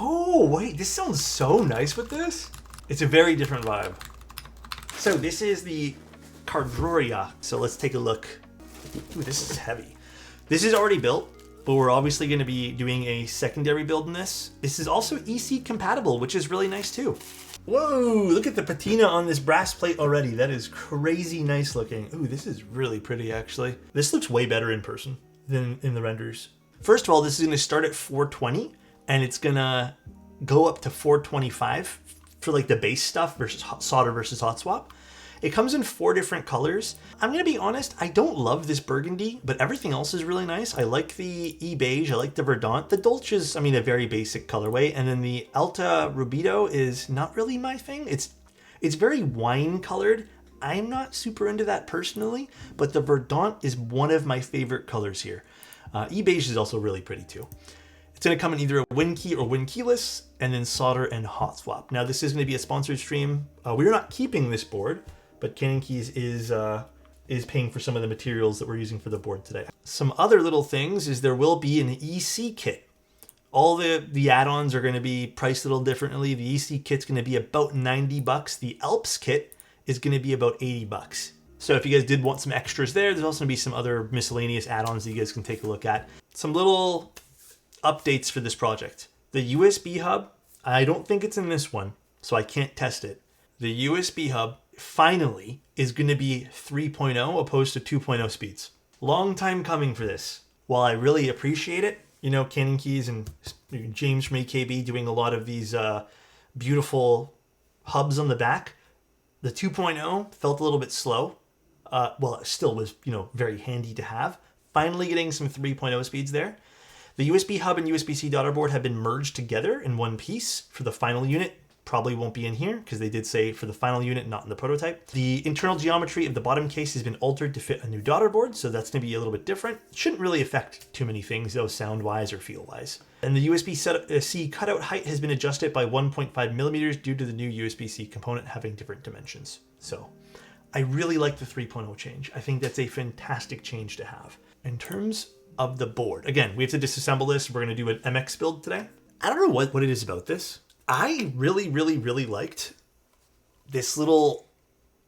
Oh, wait, this sounds so nice with this. It's a very different vibe. So this is the Caerdroia. So let's take a look. Ooh, this is heavy. This is already built, but we're obviously going to be doing a secondary build in this. This is also EC compatible, which is really nice too. Whoa, look at the patina on this brass plate already. That is crazy nice looking. Ooh, this is really pretty actually. This looks way better in person than in the renders. First of all, this is going to start at 420 and it's going to go up to 425 for like the base stuff versus solder versus hot swap. It comes in 4 different colors. I'm gonna be honest, I don't love this burgundy, but everything else is really nice. I like the E-beige, I like the Verdant. The Dolce is, I mean, a very basic colorway. And then the Alta Rubido is not really my thing. It's very wine colored. I'm not super into that personally, but the Verdant is one of my favorite colors here. E-beige is also really pretty too. It's going to come in either a win key or win keyless, and then solder and hot swap. Now this is going to be a sponsored stream. We're not keeping this board, but Cannon Keys is paying for some of the materials that we're using for the board today. Some other little things is there will be an EC kit. All the add-ons are going to be priced a little differently. The EC kit's going to be about 90 bucks. The Alps kit is going to be about 80 bucks. So if you guys did want some extras there's also going to be some other miscellaneous add-ons that you guys can take a look at. Some little updates for this project. The USB hub, I don't think it's in this one, so I can't test it. The USB hub finally is going to be 3.0 opposed to 2.0 speeds. Long time coming for this. While I really appreciate it, you know, Cannon Keys and James from AKB doing a lot of these beautiful hubs on the back, the 2.0 felt a little bit slow. Well, it still was, you know, very handy to have. Finally getting some 3.0 speeds there. The USB hub and USB-C daughter board have been merged together in one piece for the final unit. Probably won't be in here because they did say for the final unit, not in the prototype. The internal geometry of the bottom case has been altered to fit a new daughter board, so that's going to be a little bit different. Shouldn't really affect too many things though, sound-wise or feel-wise. And the USB-C cutout height has been adjusted by 1.5 millimeters due to the new USB-C component having different dimensions. So I really like the 3.0 change. I think that's a fantastic change to have. In terms of the board, again, we have to disassemble this. We're going to do an MX build today. I don't know what it is about this. I really liked this little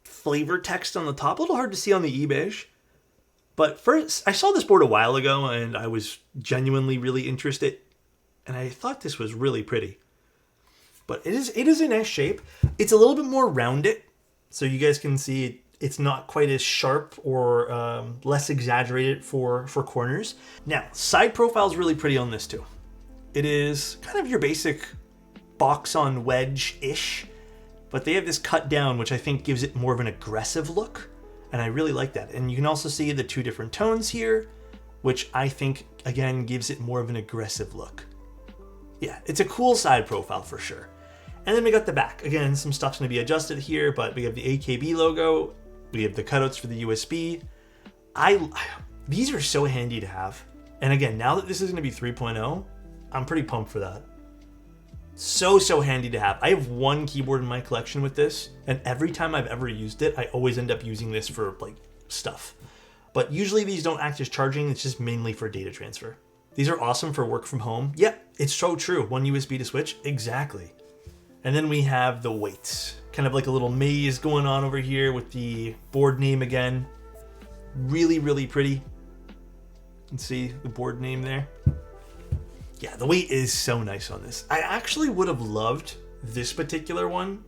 flavor text on the top. A little hard to see on the e-beige. But first, I saw this board a while ago and I was genuinely really interested. And I thought this was really pretty. But it is in S shape. It's a little bit more rounded. So you guys can see it's not quite as sharp or less exaggerated for corners. Now, side profile is really pretty on this too. It is kind of your basic box on wedge-ish, but they have this cut down, which I think gives it more of an aggressive look. And I really like that. And you can also see the 2 different tones here, which I think, again, gives it more of an aggressive look. Yeah, it's a cool side profile for sure. And then we got the back. Again, some stuff's going to be adjusted here, but we have the AKB logo. We have the cutouts for the USB. These are so handy to have. And again, now that this is going to be 3.0, I'm pretty pumped for that. So handy to have. I have one keyboard in my collection with this, and every time I've ever used it, I always end up using this for like stuff. But usually these don't act as charging, it's just mainly for data transfer. These are awesome for work from home. Yep, it's so true. 1 USB to switch, exactly. And then we have the weights. Kind of like a little maze going on over here with the board name again. Really pretty. You can see the board name there. Yeah, the weight is so nice on this. I actually would have loved this particular one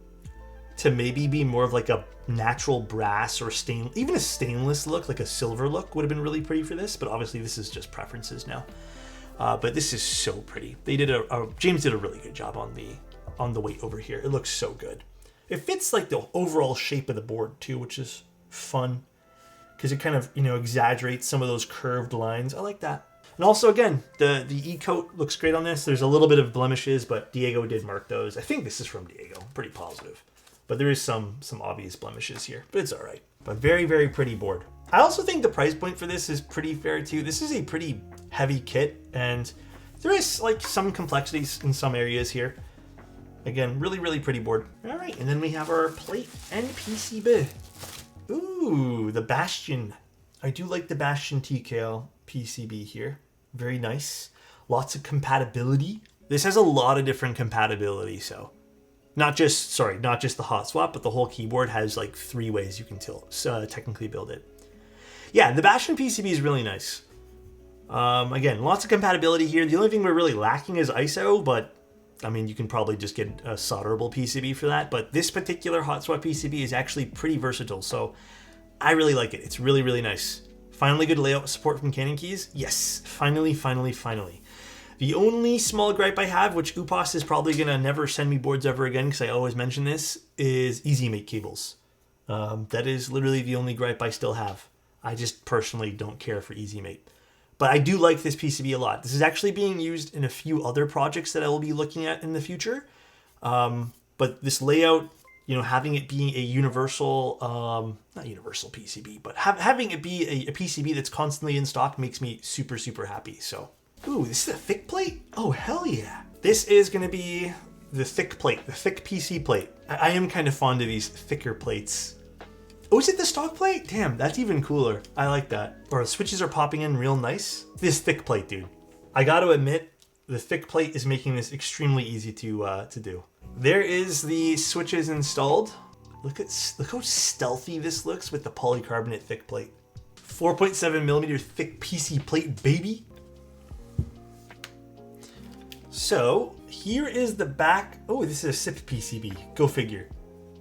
to maybe be more of like a natural brass or even a stainless look, like a silver look would have been really pretty for this, but obviously this is just preferences now. But this is so pretty. They did James did a really good job on the weight over here. It looks so good. It fits like the overall shape of the board too, which is fun because it kind of, you know, exaggerates some of those curved lines. I like that. And also, again, the E-coat looks great on this. There's a little bit of blemishes, but Diego did mark those. I think this is from Diego. Pretty positive. But there is some obvious blemishes here, but it's all right. But very pretty board. I also think the price point for this is pretty fair too. This is a pretty heavy kit, and there is like some complexities in some areas here. Again, really pretty board. All right, and then we have our plate and PCB. Ooh, the Bastion. I do like the Bastion TKL PCB here. Very nice. Lots of compatibility. This has a lot of different compatibility, so not just the hot swap, but the whole keyboard has like 3 ways you can technically build it. Yeah, the Bastion PCB is really nice. Again, lots of compatibility here. The only thing we're really lacking is ISO, but I mean, you can probably just get a solderable PCB for that. But this particular hot swap PCB is actually pretty versatile, so I really like it. It's really, really nice. Finally, good layout support from Canon keys. Yes, finally, finally, finally. The only small gripe I have, which UPOS is probably going to never send me boards ever again because I always mention this, is EasyMate cables. That is literally the only gripe I still have. I just personally don't care for EasyMate. But I do like this PCB a lot. This is actually being used in a few other projects that I will be looking at in the future. But this layout, you know, having it being a universal, not universal PCB, but having it be a PCB that's constantly in stock makes me super, super happy. So, ooh, this is a thick plate? Oh, hell yeah. This is going to be the thick plate, the thick PC plate. I am kind of fond of these thicker plates. Oh, is it the stock plate? Damn, that's even cooler. I like that. Or the switches are popping in real nice. This thick plate, dude. I got to admit, the thick plate is making this extremely easy to do. There is the switches installed. Look how stealthy this looks with the polycarbonate thick plate. 4.7mm thick PC plate, baby. So here is the back. Oh, this is a SIP PCB. Go figure.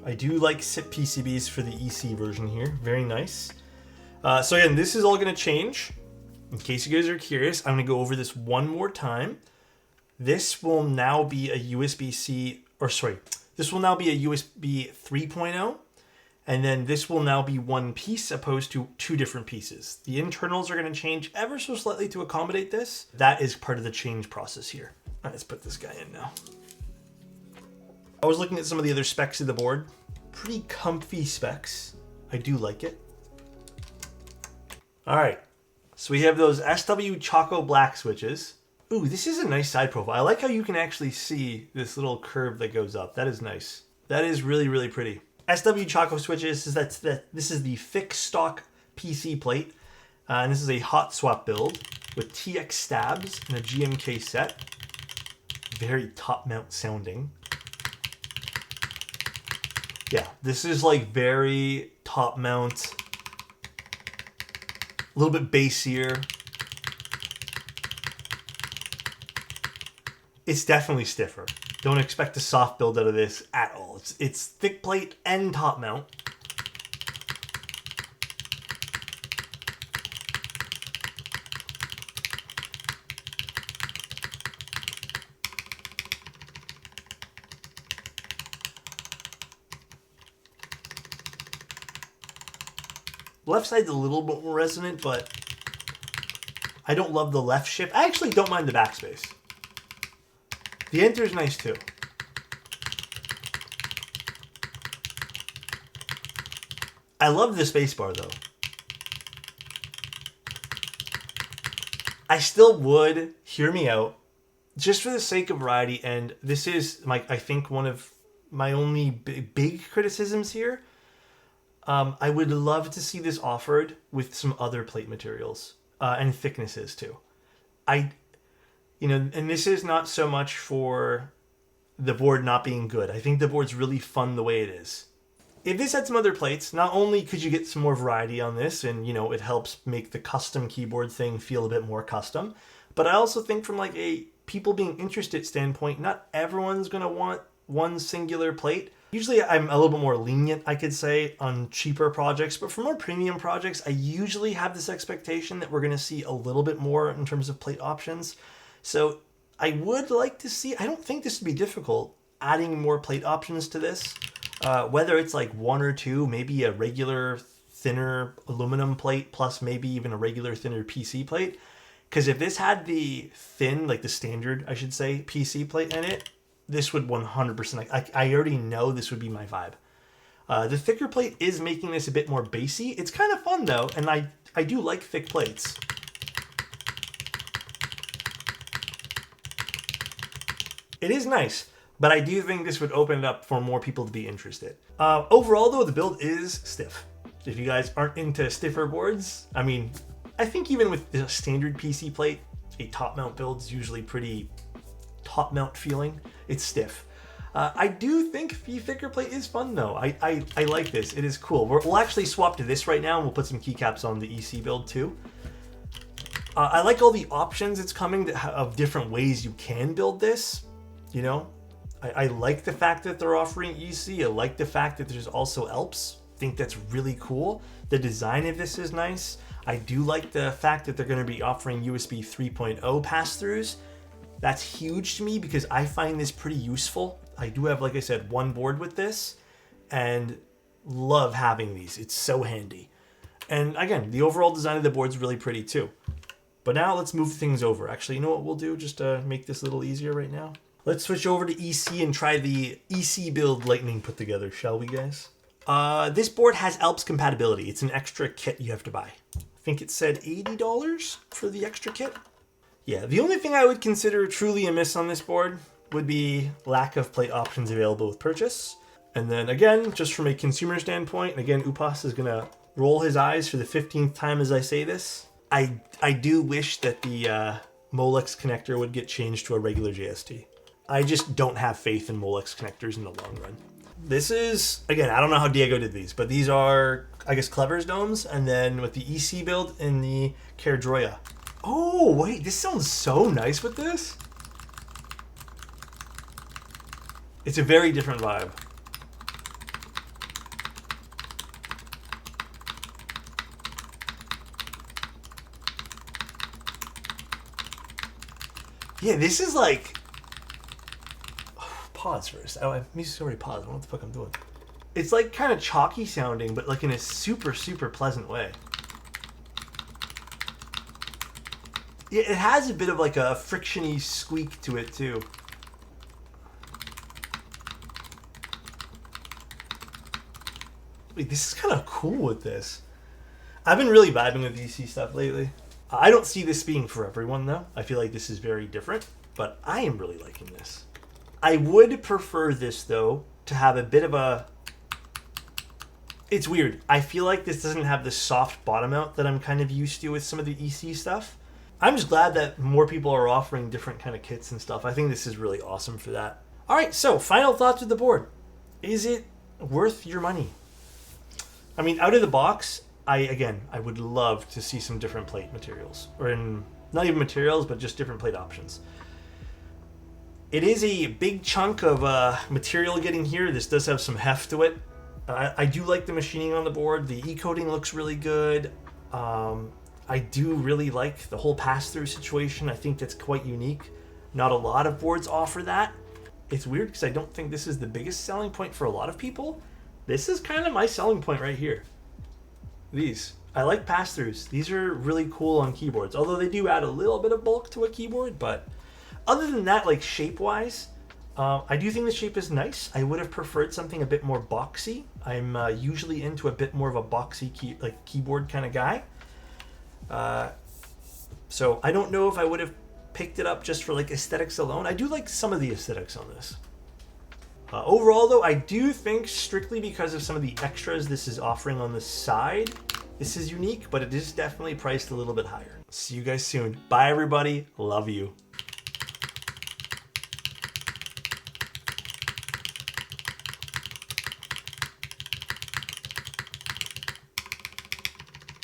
I do like SIP PCBs for the EC version here. Very nice. So again, this is all going to change. In case you guys are curious, I'm going to go over this one more time. This will now be a USB-C, or sorry, this will now be a USB 3.0. And then this will now be one piece opposed to 2 different pieces. The internals are going to change ever so slightly to accommodate this. That is part of the change process here. All right, let's put this guy in now. I was looking at some of the other specs of the board. Pretty comfy specs. I do like it. All right, so we have those SW Choco Black switches. Ooh, this is a nice side profile. I like how you can actually see this little curve that goes up. That is nice. That is really, really pretty. SW Choco switches, this is the thick stock PC plate. And this is a hot swap build with TX stabs and a GMK set. Very top mount sounding. Yeah, this is like very top mount, a little bit bassier. It's definitely stiffer. Don't expect a soft build out of this at all. It's thick plate and top mount. Left side's a little bit more resonant, but I don't love the left shift. I actually don't mind the backspace. The enter's nice too. I love the spacebar though. I still would, hear me out, just for the sake of variety, and this is I think one of my only big criticisms here. I would love to see this offered with some other plate materials and thicknesses too. And this is not so much for the board not being good. I think the board's really fun the way it is. If this had some other plates, not only could you get some more variety on this, and it helps make the custom keyboard thing feel a bit more custom, but I also think from like a people being interested standpoint, not everyone's gonna want one singular plate. Usually I'm a little bit more lenient, I could say, on cheaper projects, but for more premium projects, I usually have this expectation that we're going to see a little bit more in terms of plate options. So I would like to see, I don't think this would be difficult, adding more plate options to this, whether it's like 1 or 2, maybe a regular thinner aluminum plate plus maybe even a regular thinner PC plate. Because if this had the thin, like the standard, I should say, PC plate in it, this would 100%, I already know this would be my vibe. The thicker plate is making this a bit more bassy. It's kind of fun though, and I do like thick plates. It is nice, but I do think this would open it up for more people to be interested. Overall though, the build is stiff. If you guys aren't into stiffer boards, I mean, I think even with the standard PC plate, a top mount build is usually pretty top mount feeling. It's stiff. I do think the thicker plate is fun though. I like this. It is cool. We'll actually swap to this right now and we'll put some keycaps on the EC build too. I like all the options it's coming of different ways you can build this. You know, I like the fact that they're offering EC. I like the fact that there's also ALPS. I think that's really cool. The design of this is nice. I do like the fact that they're going to be offering USB 3.0 pass-throughs. That's huge to me because I find this pretty useful. I do have, like I said, one board with this and love having these. It's so handy. And again, the overall design of the board's really pretty too. But now let's move things over. Actually, you know what we'll do just to make this a little easier right now? Let's switch over to EC and try the EC build Lightning put together, shall we guys? This board has ALPS compatibility. It's an extra kit you have to buy. I think it said $80 for the extra kit. Yeah, the only thing I would consider truly amiss on this board would be lack of plate options available with purchase. And then again, just from a consumer standpoint, and again, Upas is gonna roll his eyes for the 15th time as I say this. I do wish that the Molex connector would get changed to a regular JST. I just don't have faith in Molex connectors in the long run. This is, again, I don't know how Diego did these, but these are, I guess, Clever's domes, and then with the EC build in the Caerdroia. Oh, wait, this sounds so nice with this. It's a very different vibe. Yeah, this is like... Pause first. Oh, music's already paused. I don't know what the fuck I'm doing. It's like kind of chalky sounding, but like in a super, super pleasant way. Yeah, it has a bit of like a frictiony squeak to it too. Wait, this is kind of cool with this. I've been really vibing with EC stuff lately. I don't see this being for everyone though. I feel like this is very different, but I am really liking this. I would prefer this though to have a bit of a... It's weird. I feel like this doesn't have the soft bottom out that I'm kind of used to with some of the EC stuff. I'm just glad that more people are offering different kind of kits and stuff. I think this is really awesome for that. All right, so final thoughts with the board. Is it worth your money? I mean, out of the box, I would love to see some different plate materials. Or not even materials, but just different plate options. It is a big chunk of material getting here. This does have some heft to it. I do like the machining on the board. The e-coating looks really good. I do really like the whole pass-through situation. I think that's quite unique. Not a lot of boards offer that. It's weird because I don't think this is the biggest selling point for a lot of people. This is kind of my selling point right here. These. I like pass-throughs. These are really cool on keyboards, although they do add a little bit of bulk to a keyboard, but other than that, like shape-wise, I do think the shape is nice. I would have preferred something a bit more boxy. I'm usually into a bit more of a boxy keyboard kind of guy. So I don't know if I would have picked it up just for like aesthetics alone. I do like some of the aesthetics on this. Overall though, I do think strictly because of some of the extras this is offering on the side, this is unique, but it is definitely priced a little bit higher. See you guys soon. Bye everybody. Love you.